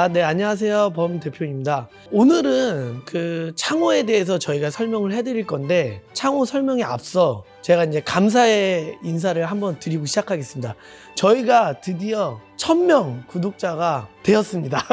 네, 안녕하세요. 범 대표입니다. 오늘은 그 창호에 대해서 저희가 설명을 해드릴 건데, 창호 설명에 앞서 제가 이제 감사의 인사를 한번 드리고 시작하겠습니다. 저희가 드디어 1000명 구독자가 되었습니다.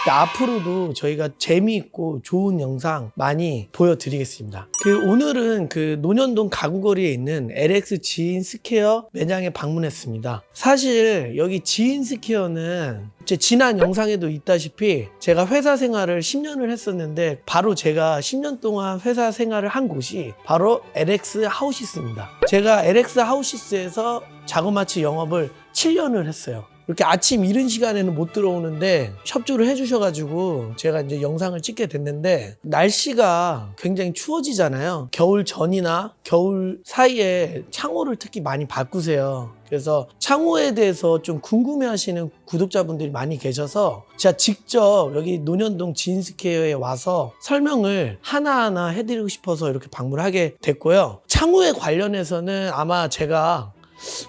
앞으로도 저희가 재미있고 좋은 영상 많이 보여드리겠습니다. 오늘은 논현동 가구거리에 있는 LX 지인스퀘어 매장에 방문했습니다. 사실 여기 지인스퀘어는 제 지난 영상에도 있다시피 제가 회사 생활을 10년을 했었는데, 바로 제가 10년 동안 회사 생활을 한 곳이 바로 LX 하우시스입니다. 제가 LX 하우시스에서 자그마치 영업을 7년을 했어요. 이렇게 아침 이른 시간에는 못 들어오는데 협조를 해주셔가지고 제가 이제 영상을 찍게 됐는데, 날씨가 굉장히 추워지잖아요. 겨울 전이나 겨울 사이에 창호를 특히 많이 바꾸세요. 그래서 창호에 대해서 좀 궁금해하시는 구독자분들이 많이 계셔서 제가 직접 여기 논현동 지인스퀘어에 와서 설명을 하나하나 해드리고 싶어서 이렇게 방문을 하게 됐고요. 창호에 관련해서는 아마 제가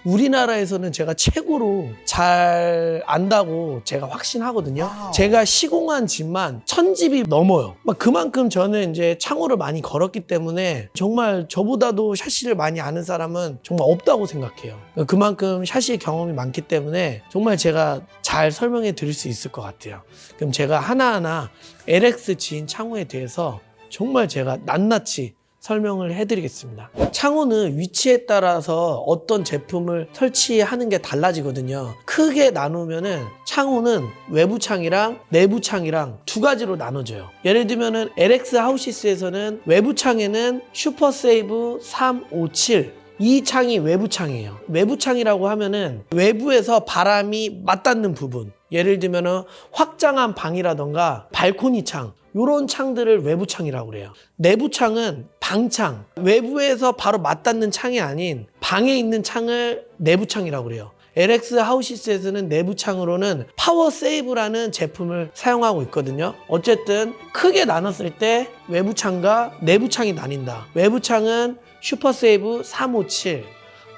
우리나라에서는 제가 최고로 잘 안다고 제가 확신하거든요. 제가 시공한 집만 1000집이 넘어요. 그만큼 저는 이제 창호를 많이 걸었기 때문에 정말 저보다도 샤시를 많이 아는 사람은 정말 없다고 생각해요. 그만큼 샤시의 경험이 많기 때문에 정말 제가 잘 설명해 드릴 수 있을 것 같아요. 그럼 제가 하나하나 LX 지인 창호에 대해서 정말 제가 낱낱이 설명을 해드리겠습니다. 창호는 위치에 따라서 어떤 제품을 설치하는 게 달라지거든요. 크게 나누면은 창호는 외부 창이랑 내부 창이랑 두 가지로 나눠져요. 예를 들면은 LX 하우시스에서는 외부 창에는 슈퍼세이브 357, 이 창이 외부 창이에요. 외부 창이라고 하면은 외부에서 바람이 맞닿는 부분, 예를 들면은 확장한 방이라던가 발코니 창, 이런 창들을 외부 창이라고 그래요. 내부 창은 방창, 외부에서 바로 맞닿는 창이 아닌 방에 있는 창을 내부 창이라고 그래요. LX 하우시스에서는 내부 창으로는 파워 세이브라는 제품을 사용하고 있거든요. 어쨌든 크게 나눴을 때 외부 창과 내부 창이 나뉜다. 외부 창은 슈퍼 세이브 357,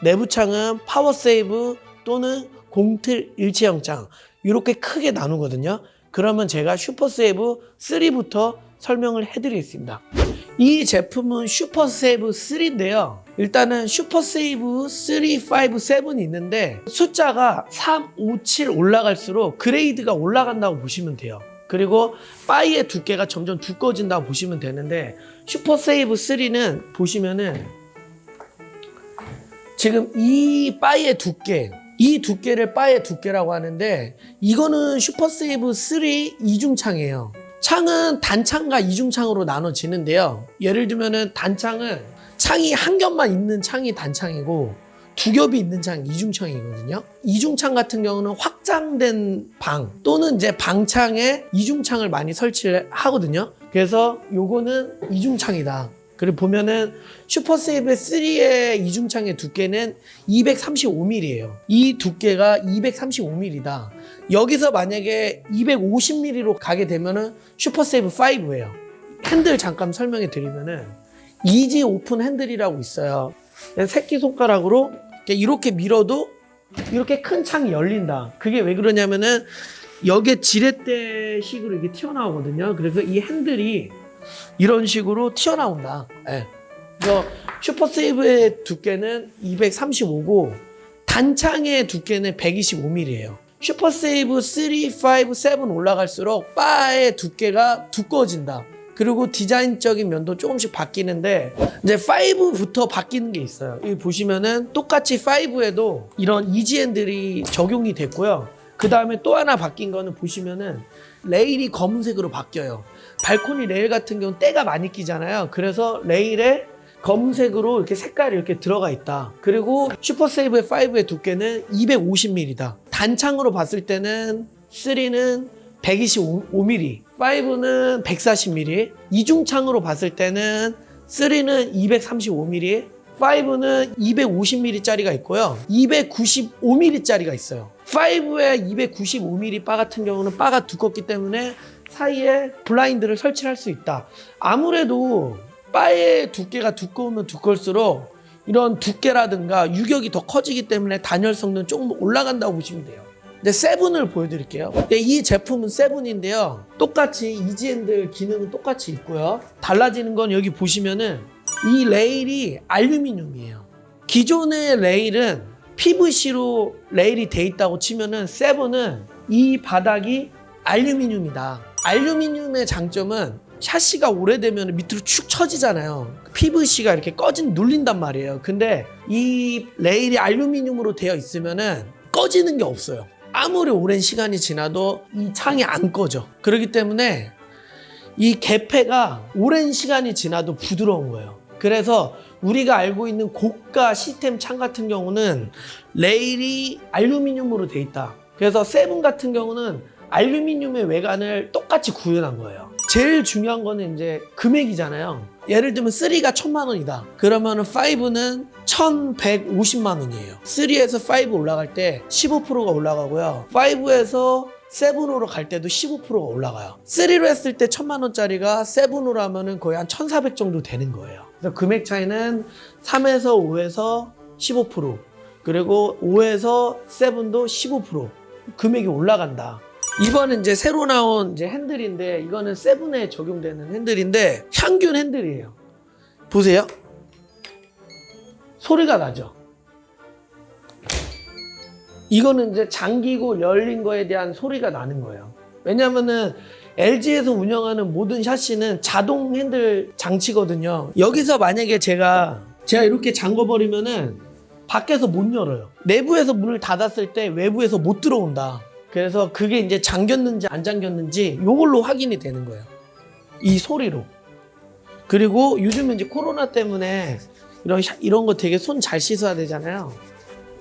내부 창은 파워 세이브 또는 공틀 일체형 창, 이렇게 크게 나누거든요. 그러면 제가 슈퍼세이브 3부터 설명을 해드리겠습니다. 이 제품은 슈퍼세이브 3인데요. 일단은 슈퍼세이브 3, 5, 7이 있는데 숫자가 3, 5, 7 올라갈수록 그레이드가 올라간다고 보시면 돼요. 그리고 바이의 두께가 점점 두꺼워진다고 보시면 되는데, 슈퍼세이브 3는 보시면은 지금 이 바이의 두께, 이 두께를 바의 두께라고 하는데, 이거는 슈퍼세이브 3 이중창이에요. 창은 단창과 이중창으로 나눠지는데요. 예를 들면은 단창은 창이 한 겹만 있는 창이 단창이고 두 겹이 있는 창이 이중창이거든요. 이중창 같은 경우는 확장된 방 또는 이제 방창에 이중창을 많이 설치를 하거든요. 그래서 요거는 이중창이다. 그리고 보면은 슈퍼세이브 3의 이중창의 두께는 235mm예요. 이 두께가 235mm다. 여기서 만약에 250mm로 가게 되면은 슈퍼세이브 5예요. 핸들 잠깐 설명해 드리면은 이지 오픈 핸들이라고 있어요. 새끼손가락으로 이렇게 밀어도 이렇게 큰 창이 열린다. 그게 왜 그러냐면은 여기에 지렛대식으로 이게 튀어나오거든요. 그래서 이 핸들이 이런 식으로 튀어나온다. 네. 그래서 슈퍼세이브의 두께는 235고 단창의 두께는 125mm예요. 슈퍼세이브 3, 5, 7 올라갈수록 바의 두께가 두꺼워진다. 그리고 디자인적인 면도 조금씩 바뀌는데, 이제 5부터 바뀌는 게 있어요. 여기 보시면은 똑같이 5에도 이런 이지핸들이 적용이 됐고요. 그 다음에 또 하나 바뀐 거는 보시면은 레일이 검은색으로 바뀌어요. 발코니 레일 같은 경우는 때가 많이 끼잖아요. 그래서 레일에 검은색으로 이렇게 색깔이 이렇게 들어가 있다. 그리고 슈퍼세이브 5의 두께는 250mm다. 단창으로 봤을 때는 3는 125mm, 5는 140mm, 이중창으로 봤을 때는 3는 235mm, 5는 250mm짜리가 있고요. 295mm짜리가 있어요. 5의 295mm 바 같은 경우는 바가 두껍기 때문에 사이에 블라인드를 설치할 수 있다. 아무래도 바의 두께가 두꺼우면 두꺼울수록 이런 두께라든가 유격이 더 커지기 때문에 단열성은 조금 올라간다고 보시면 돼요. 근데 세븐을 보여드릴게요. 근데 이 제품은 세븐인데요. 똑같이 이지핸들 기능은 똑같이 있고요. 달라지는 건 여기 보시면은 이 레일이 알루미늄이에요. 기존의 레일은 PVC로 레일이 돼 있다고 치면은 세븐은 이 바닥이 알루미늄이다. 알루미늄의 장점은 샤시가 오래되면 밑으로 축 처지잖아요. PVC가 이렇게 눌린단 말이에요. 근데 이 레일이 알루미늄으로 되어 있으면은 꺼지는 게 없어요. 아무리 오랜 시간이 지나도 이 창이 안 꺼져. 그렇기 때문에 이 개폐가 오랜 시간이 지나도 부드러운 거예요. 그래서 우리가 알고 있는 고가 시스템 창 같은 경우는 레일이 알루미늄으로 돼 있다. 그래서 세븐 같은 경우는 알루미늄의 외관을 똑같이 구현한 거예요. 제일 중요한 거는 이제 금액이잖아요. 예를 들면 3가 1,000만 원이다. 그러면 5는 1,150만 원이에요. 3에서 5 올라갈 때 15%가 올라가고요. 5에서 7으로 갈 때도 15%가 올라가요. 3로 했을 때 1,000만 원짜리가 7으로 하면은 거의 한 1,400 정도 되는 거예요. 그래서 금액 차이는 3에서 5에서 15%, 그리고 5에서 7도 15% 금액이 올라간다. 이번은 이제 새로 나온 이제 핸들인데, 이거는 세븐에 적용되는 핸들인데 향균 핸들이에요. 보세요. 소리가 나죠. 이거는 이제 잠기고 열린 거에 대한 소리가 나는 거예요. 왜냐면은 LG에서 운영하는 모든 샤시는 자동 핸들 장치거든요. 여기서 만약에 제가 이렇게 잠궈버리면은 밖에서 못 열어요. 내부에서 문을 닫았을 때 외부에서 못 들어온다. 그래서 그게 이제 잠겼는지 안 잠겼는지 이걸로 확인이 되는 거예요. 이 소리로. 그리고 요즘에 이제 코로나 때문에 이런 거 되게 손 잘 씻어야 되잖아요.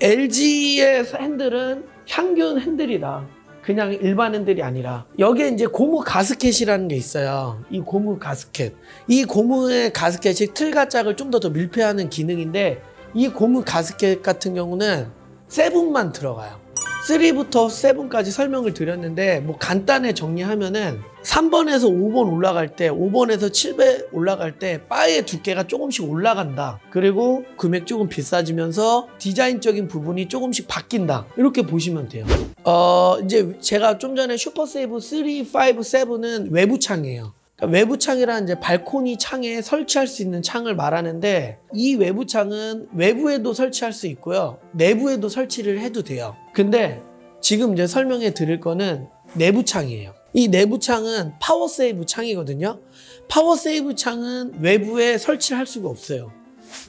LG의 핸들은 향균 핸들이다. 그냥 일반 핸들이 아니라. 여기에 이제 고무 가스켓이라는 게 있어요. 이 고무 가스켓. 이 고무의 가스켓이 틀가짝을 좀 더 밀폐하는 기능인데, 이 고무 가스켓 같은 경우는 7만 들어가요. 3부터 7까지 설명을 드렸는데, 뭐 간단히 정리하면은 3번에서 5번 올라갈 때, 5번에서 7배 올라갈 때 바의 두께가 조금씩 올라간다. 그리고 금액 조금 비싸지면서 디자인적인 부분이 조금씩 바뀐다. 이렇게 보시면 돼요. 이제 제가 좀 전에 슈퍼세이브 3, 5, 7은 외부 창이에요. 그러니까 외부 창이란 이제 발코니 창에 설치할 수 있는 창을 말하는데, 이 외부 창은 외부에도 설치할 수 있고요, 내부에도 설치를 해도 돼요. 근데 지금 이제 설명해 드릴 거는 내부 창이에요. 이 내부 창은 파워세이브 창이거든요. 파워세이브 창은 외부에 설치를 할 수가 없어요.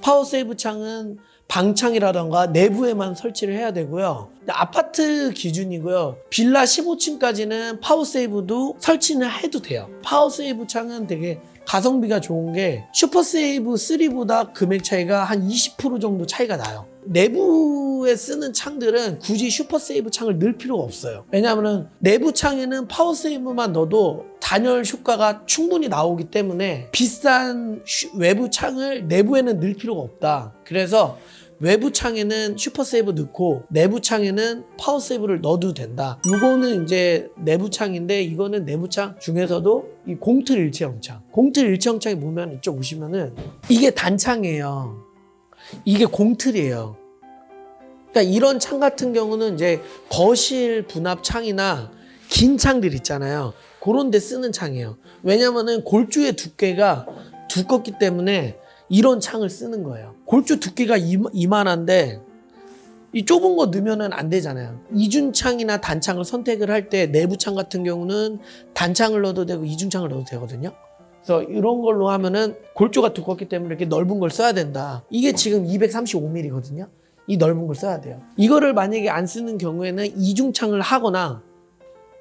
파워세이브 창은 방창이라던가 내부에만 설치를 해야 되고요. 아파트 기준이고요. 빌라 15층까지는 파워세이브도 설치는 해도 돼요. 파워세이브 창은 되게 가성비가 좋은 게 슈퍼세이브 3보다 금액 차이가 한 20% 정도 차이가 나요. 내부에 쓰는 창들은 굳이 슈퍼세이브 창을 넣을 필요가 없어요. 왜냐하면 내부 창에는 파워세이브만 넣어도 단열 효과가 충분히 나오기 때문에 비싼 외부 창을 내부에는 넣을 필요가 없다. 그래서 외부 창에는 슈퍼세이브 넣고 내부 창에는 파워세이브를 넣어도 된다. 이거는 이제 내부 창인데, 이거는 내부 창 중에서도 이 공틀 일체형 창. 공틀 일체형 창에 보면 이쪽 오시면은 이게 단창이에요. 이게 공틀이에요. 그러니까 이런 창 같은 경우는 이제 거실 분합 창이나 긴 창들 있잖아요. 그런 데 쓰는 창이에요. 왜냐면은 골조의 두께가 두껍기 때문에 이런 창을 쓰는 거예요. 골조 두께가 이만한데 이 좁은 거 넣으면 안 되잖아요. 이중창이나 단창을 선택을 할 때 내부 창 같은 경우는 단창을 넣어도 되고 이중창을 넣어도 되거든요. 그래서 이런 걸로 하면은 골조가 두껍기 때문에 이렇게 넓은 걸 써야 된다. 이게 지금 235mm거든요. 이 넓은 걸 써야 돼요. 이거를 만약에 안 쓰는 경우에는 이중창을 하거나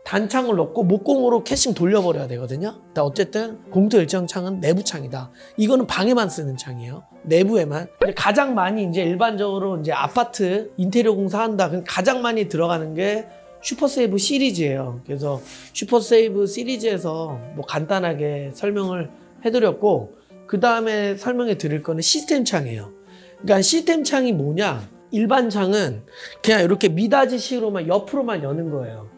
단창을 넣고 목공으로 캐싱 돌려버려야 되거든요. 어쨌든 공틀 일체형 창은 내부 창이다. 이거는 방에만 쓰는 창이에요. 내부에만. 가장 많이 이제 일반적으로 이제 아파트 인테리어 공사한다. 그럼 가장 많이 들어가는 게 슈퍼세이브 시리즈예요. 그래서 슈퍼세이브 시리즈에서 뭐 간단하게 설명을 해드렸고, 그 다음에 설명해 드릴 거는 시스템 창이에요. 그러니까 시스템 창이 뭐냐? 일반 창은 그냥 이렇게 미닫이식으로만 옆으로만 여는 거예요.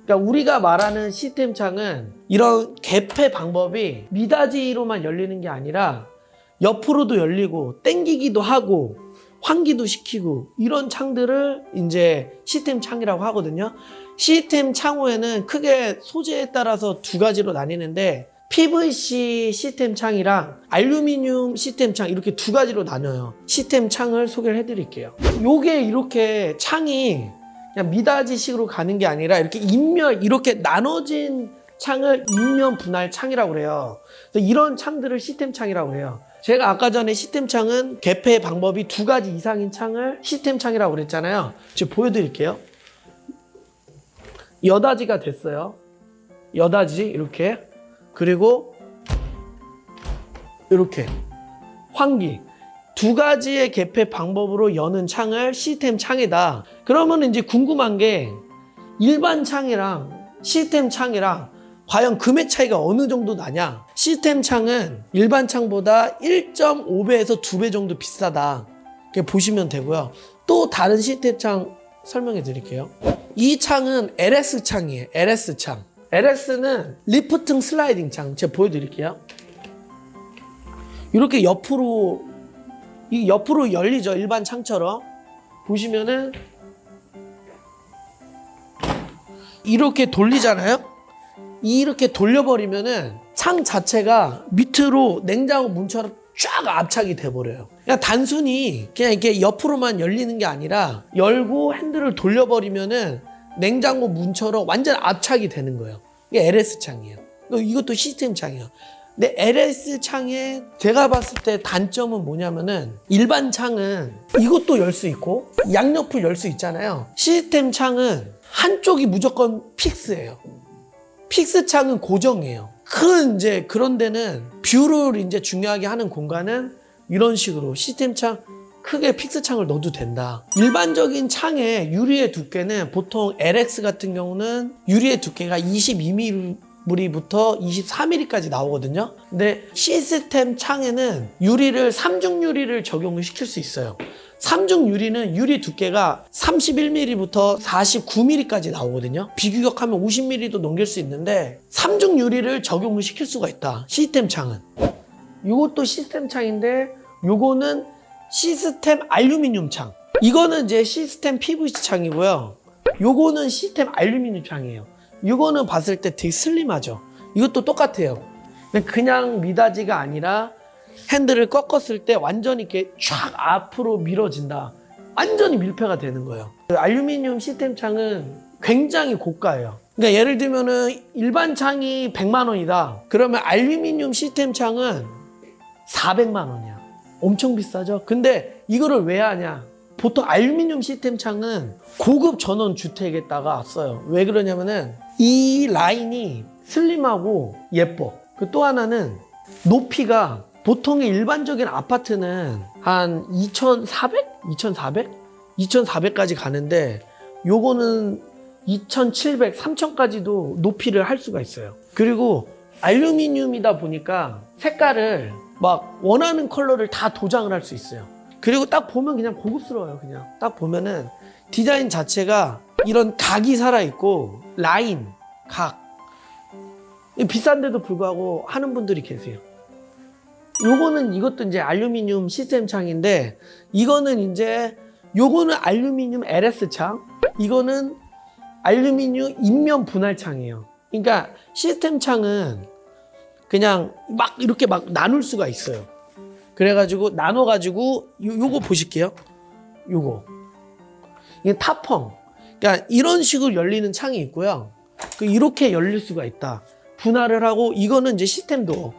그러니까 우리가 말하는 시스템 창은 이런 개폐 방법이 미닫이로만 열리는 게 아니라 옆으로도 열리고 땡기기도 하고 환기도 시키고 이런 창들을 이제 시스템 창이라고 하거든요. 시스템 창호에는 크게 소재에 따라서 두 가지로 나뉘는데 PVC 시스템 창이랑 알루미늄 시스템 창 이렇게 두 가지로 나눠요. 시스템 창을 소개를 해드릴게요. 요게 이렇게 창이 그냥 미닫이식으로 가는 게 아니라 이렇게 인면 이렇게 나눠진 창을 인면 분할 창이라고 그래요. 그래서 이런 창들을 시스템 창이라고 해요. 제가 아까 전에 시스템 창은 개폐 방법이 두 가지 이상인 창을 시스템 창이라고 그랬잖아요. 지금 보여드릴게요. 여닫이가 됐어요. 여닫이 이렇게. 그리고 이렇게 환기. 두 가지의 개폐 방법으로 여는 창을 시스템 창이다. 그러면 이제 궁금한 게 일반 창이랑 시스템 창이랑 과연 금액 차이가 어느 정도 나냐? 시스템 창은 일반 창보다 1.5배에서 2배 정도 비싸다. 이렇게 보시면 되고요. 또 다른 시스템 창 설명해 드릴게요. 이 창은 LS 창이에요. LS 창. LS는 리프팅 슬라이딩 창. 제가 보여드릴게요. 이렇게 옆으로 열리죠. 일반 창처럼. 보시면은 이렇게 돌리잖아요. 이렇게 돌려버리면은 창 자체가 밑으로 냉장고 문처럼 쫙 압착이 돼버려요. 그냥 단순히 그냥 이렇게 옆으로만 열리는 게 아니라 열고 핸들을 돌려버리면은 냉장고 문처럼 완전 압착이 되는 거예요. 이게 LS 창이에요. 이것도 시스템 창이에요. 근데 LS 창에 제가 봤을 때 단점은 뭐냐면은 일반 창은 이것도 열 수 있고 양옆을 열 수 있잖아요. 시스템 창은 한쪽이 무조건 픽스예요. 픽스 창은 고정이에요. 이제 그런 데는 뷰를 이제 중요하게 하는 공간은 이런 식으로 시스템 창 크게 픽스 창을 넣어도 된다. 일반적인 창의 유리의 두께는 보통 LX 같은 경우는 유리의 두께가 22mm부터 24mm까지 나오거든요. 근데 시스템 창에는 유리를 3중 유리를 적용을 시킬 수 있어요. 3중 유리는 유리 두께가 31mm부터 49mm까지 나오거든요. 비규격하면 50mm도 넘길 수 있는데 3중 유리를 적용을 시킬 수가 있다. 시스템 창은. 이것도 시스템 창인데 요거는 시스템 알루미늄 창. 이거는 이제 시스템 PVC 창이고요. 요거는 시스템 알루미늄 창이에요. 이거는 봤을 때 되게 슬림하죠. 이것도 똑같아요. 그냥 미닫이가 아니라 핸들을 꺾었을 때 완전히 이렇게 쫙 앞으로 밀어진다. 완전히 밀폐가 되는 거예요. 알루미늄 시스템 창은 굉장히 고가예요. 그러니까 예를 들면은 일반 창이 100만 원이다. 그러면 알루미늄 시스템 창은 400만 원이야. 엄청 비싸죠? 근데 이거를 왜 하냐? 보통 알루미늄 시스템 창은 고급 전원 주택에다가 써요. 왜 그러냐면은 이 라인이 슬림하고 예뻐. 또 하나는 높이가 보통의 일반적인 아파트는 한 2,400? 2,400? 2,400까지 가는데 요거는 2,700, 3,000까지도 높이를 할 수가 있어요. 그리고 알루미늄이다 보니까 색깔을 막 원하는 컬러를 다 도장을 할 수 있어요. 그리고 딱 보면 그냥 고급스러워요. 그냥 딱 보면은 디자인 자체가 이런 각이 살아있고 라인, 각 비싼데도 불구하고 하는 분들이 계세요. 이것도 이제 알루미늄 시스템 창인데 요거는 알루미늄 LS 창, 이거는 알루미늄 인면 분할 창이에요. 그러니까 시스템 창은 그냥 막 이렇게 막 나눌 수가 있어요. 그래가지고 나눠가지고 요거 보실게요. 이게 타펑. 그러니까 이런 식으로 열리는 창이 있고요. 이렇게 열릴 수가 있다. 분할을 하고 이거는 이제 시스템 도어.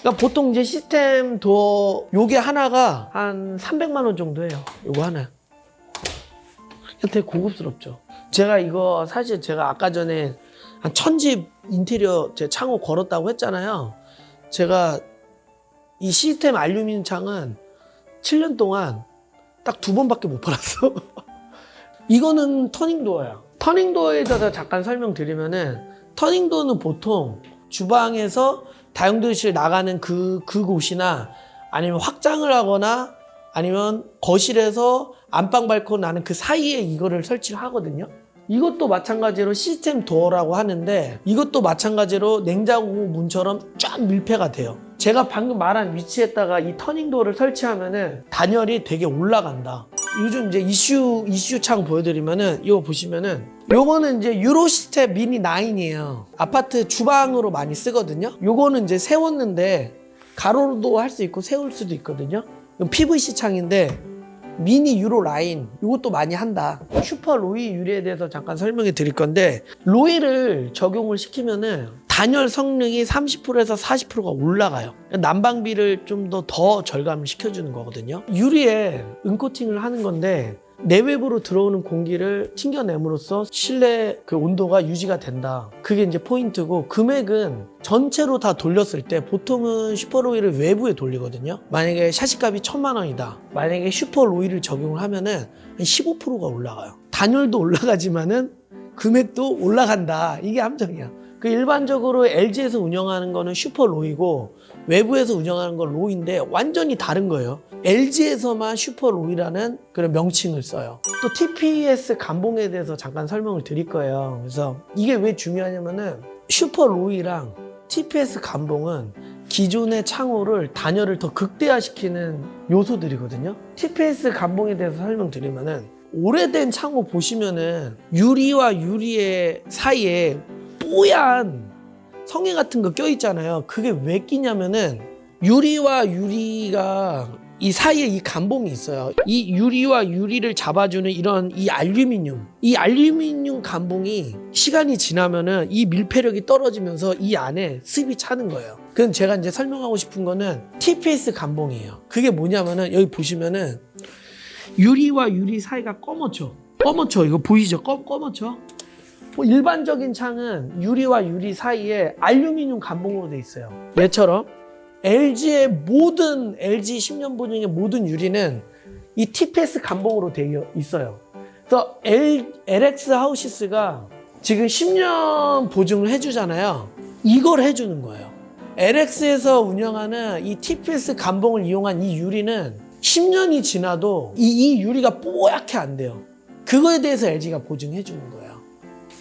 그러니까 보통 이제 시스템 도어 요게 하나가 한 300만 원 정도 해요. 요거 하나. 되게 고급스럽죠. 제가 이거 사실 제가 아까 전에 한 1000집 인테리어 제 창호 걸었다고 했잖아요. 제가 이 시스템 알루미늄 창은 7년 동안 딱 2번밖에 못 팔았어. 이거는 터닝도어야. 터닝도어에 대해서 잠깐 설명드리면은 터닝도어는 보통 주방에서 다용도실 나가는 그곳이나 아니면 확장을 하거나 아니면 거실에서 안방 발코니 나는 그 사이에 이거를 설치를 하거든요. 이것도 마찬가지로 시스템 도어라고 하는데 이것도 마찬가지로 냉장고 문처럼 쫙 밀폐가 돼요. 제가 방금 말한 위치에다가 이 터닝도어를 설치하면은 단열이 되게 올라간다. 요즘 이제 이슈 창 보여드리면은 이거 보시면은 요거는 이제 유로스텝 미니 9이에요. 아파트 주방으로 많이 쓰거든요. 요거는 이제 세웠는데 가로로도 할 수 있고 세울 수도 있거든요. PVC 창인데 미니 유로 라인 이것도 많이 한다. 슈퍼 로이 유리에 대해서 잠깐 설명해 드릴 건데 로이를 적용을 시키면은 단열 성능이 30%에서 40%가 올라가요. 난방비를 좀 더 절감을 시켜주는 거거든요. 유리에 은코팅을 하는 건데 내외부로 들어오는 공기를 튕겨냄으로써 실내 그 온도가 유지가 된다. 그게 이제 포인트고, 금액은 전체로 다 돌렸을 때 보통은 슈퍼로이를 외부에 돌리거든요. 만약에 샤시값이 1,000만 원이다. 만약에 슈퍼로이를 적용을 하면은 한 15%가 올라가요. 단열도 올라가지만은 금액도 올라간다. 이게 함정이야. 그 일반적으로 LG에서 운영하는 거는 슈퍼로이고 외부에서 운영하는 건 로이인데 완전히 다른 거예요. LG에서만 슈퍼로이라는 그런 명칭을 써요. 또 TPS 감봉에 대해서 잠깐 설명을 드릴 거예요. 그래서 이게 왜 중요하냐면은 슈퍼로이랑 TPS 감봉은 기존의 창호를 단열을 더 극대화시키는 요소들이거든요. TPS 감봉에 대해서 설명드리면은 오래된 창호 보시면은 유리와 유리의 사이에 뽀얀 성에 같은 거 껴있잖아요. 그게 왜 끼냐면은 유리와 유리가 이 사이에 이 감봉이 있어요. 이 유리와 유리를 잡아주는 이런 이 알루미늄 감봉이 시간이 지나면은 이 밀폐력이 떨어지면서 이 안에 습이 차는 거예요. 그럼 제가 이제 설명하고 싶은 거는 TPS 감봉이에요. 그게 뭐냐면은 여기 보시면은 유리와 유리 사이가 검어져. 이거 보이죠? 검어져. 일반적인 창은 유리와 유리 사이에 알루미늄 감봉으로 돼 있어요. 얘처럼 LG의 모든 LG 10년 보증의 모든 유리는 이 TPS 감봉으로 되어 있어요. 그래서 LX 하우시스가 지금 10년 보증을 해주잖아요. 이걸 해주는 거예요. LX에서 운영하는 이 TPS 감봉을 이용한 이 유리는 10년이 지나도 이 유리가 뽀얗게 안 돼요. 그거에 대해서 LG가 보증해 주는 거예요.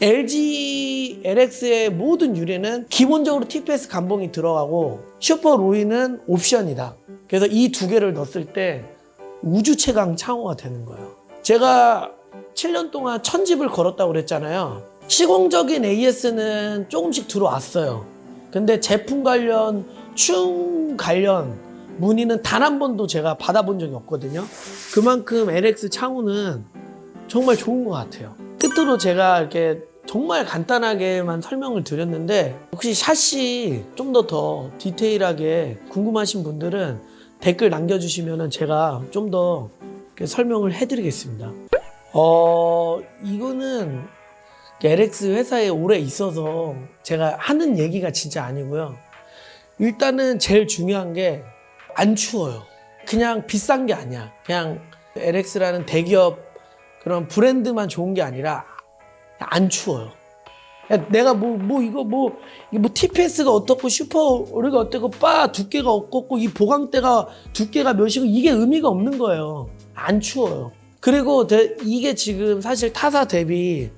LG LX의 모든 유리는 기본적으로 TPS 감봉이 들어가고 슈퍼로이는 옵션이다. 그래서 이 두 개를 넣었을 때 우주 최강 창호가 되는 거예요. 제가 7년 동안 1000집을 걸었다고 그랬잖아요. 시공적인 AS는 조금씩 들어왔어요. 근데 제품 관련, 충 관련 문의는 단 한 번도 제가 받아본 적이 없거든요. 그만큼 LX 창호는 정말 좋은 것 같아요. 끝으로 제가 이렇게 정말 간단하게만 설명을 드렸는데 혹시 샷이 좀 더 디테일하게 궁금하신 분들은 댓글 남겨주시면 제가 좀 더 설명을 해드리겠습니다. 이거는 LX 회사에 오래 있어서 제가 하는 얘기가 진짜 아니고요. 일단은 제일 중요한 게 안 추워요. 그냥 비싼 게 아니야. 그냥 LX라는 대기업 그런 브랜드만 좋은 게 아니라 안 추워요. 내가 이거 TPS가 어떻고 슈퍼로이가 어떻고 두께가 어떻고 이 보강대가 두께가 몇이고 이게 의미가 없는 거예요. 안 추워요. 그리고 이게 지금 사실 타사 대비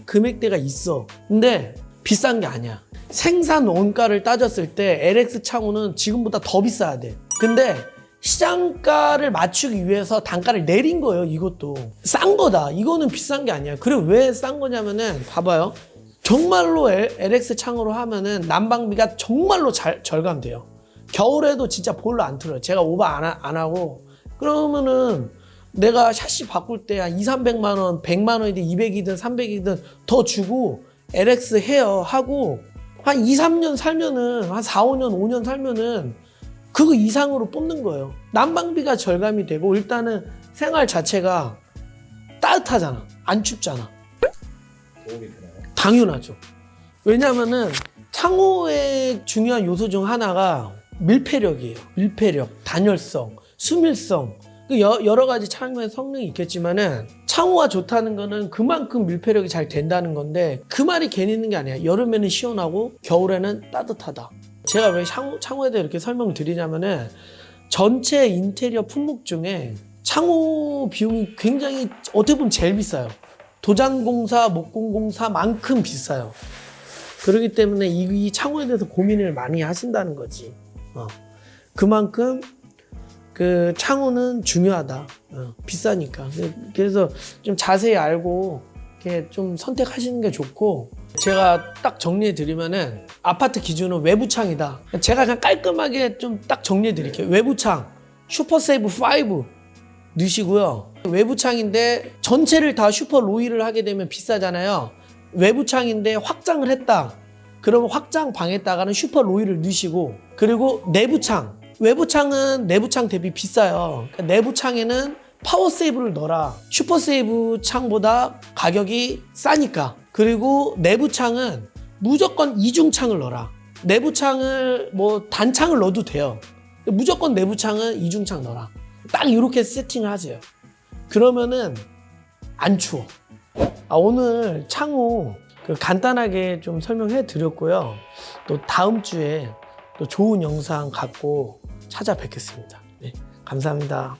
금액대가 있어. 근데 비싼 게 아니야. 생산 원가를 따졌을 때 LX 창호는 지금보다 더 비싸야 돼. 근데 시장가를 맞추기 위해서 단가를 내린 거예요. 이것도 싼 거다. 이거는 비싼 게 아니야. 그리고 왜 싼 거냐면은 봐봐요. 정말로 LX 창호로 하면은 난방비가 정말로 절감돼요. 겨울에도 진짜 보일러 안 틀어요. 제가 오버 안 하고 그러면은 내가 샤시 바꿀 때 한 200~300만 원, 100만 원이든 200이든 300이든 더 주고 LX 해요 하고 한 2~3년 살면은 한 4~5년, 5년 살면은 그거 이상으로 뽑는 거예요. 난방비가 절감이 되고 일단은 생활 자체가 따뜻하잖아. 안 춥잖아. 도움이 되나요? 당연하죠. 왜냐면은 창호의 중요한 요소 중 하나가 밀폐력이에요. 밀폐력, 단열성, 수밀성. 여러 가지 창호의 성능이 있겠지만은 창호가 좋다는 거는 그만큼 밀폐력이 잘 된다는 건데 그 말이 괜히 있는 게 아니야. 여름에는 시원하고 겨울에는 따뜻하다. 제가 왜 창호에 대해 이렇게 설명을 드리냐면은 전체 인테리어 품목 중에 창호 비용이 굉장히 어떻게 보면 제일 비싸요. 도장공사, 목공공사만큼 비싸요. 그렇기 때문에 이 창호에 대해서 고민을 많이 하신다는 거지. 그만큼 그 창호는 중요하다. 비싸니까. 그래서 좀 자세히 알고 이렇게 좀 선택하시는 게 좋고, 제가 딱 정리해 드리면은 아파트 기준은 외부창이다. 제가 그냥 깔끔하게 좀 딱 정리해 드릴게요. 외부창 슈퍼세이브 5 넣으시고요. 외부창인데 전체를 다 슈퍼 로이를 하게 되면 비싸잖아요. 외부창인데 확장을 했다. 그러면 확장 방에다가는 슈퍼 로이를 넣으시고, 그리고 내부창. 외부창은 내부창 대비 비싸요. 그러니까 내부창에는 파워세이브를 넣어라. 슈퍼세이브 창보다 가격이 싸니까. 그리고 내부창은 무조건 이중창을 넣어라. 내부창을 뭐 단창을 넣어도 돼요. 무조건 내부창은 이중창 넣어라. 딱 이렇게 세팅을 하세요. 그러면은 안 추워. 오늘 창호 간단하게 좀 설명해 드렸고요. 또 다음 주에 또 좋은 영상 갖고 찾아뵙겠습니다. 네, 감사합니다.